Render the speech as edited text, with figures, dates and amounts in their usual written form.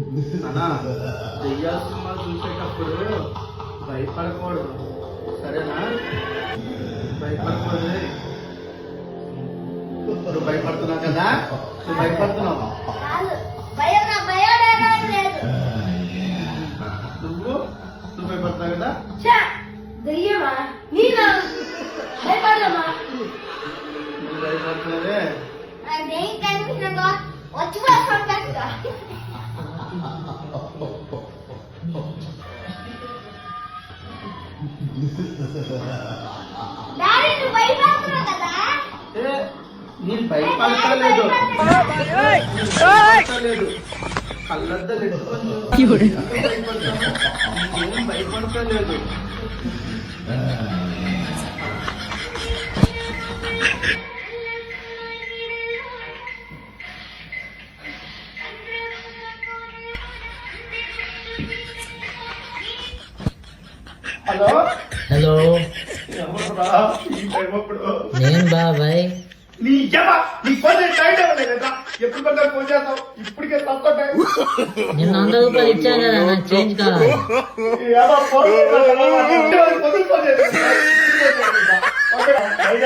అన్నా దెయ్యాల సినిమా చూసేటప్పుడు భయపడకూడదు, సరేనా? భయపడకూడదు. నువ్వు భయపడుతున్నావు కదా, నువ్వు భయపడుతున్నావు. నువ్వు భయపడుతున్నావు కదా. నువ్వు భయపడుతున్నావే. నేను భయపడతలేదు, కళ్ళద్ద పెట్టుకొని ఏం భయపడతలేదు. హలో హలో, నేను బాబాయ్. ఎప్పుడు పడ్డా ఫోన్ చేస్తావు? ఇప్పటికే తప్ప నేను 100 రూపాయలు ఇచ్చాను కదా, నాకు చేంజ్ కావాలి. ఫోన్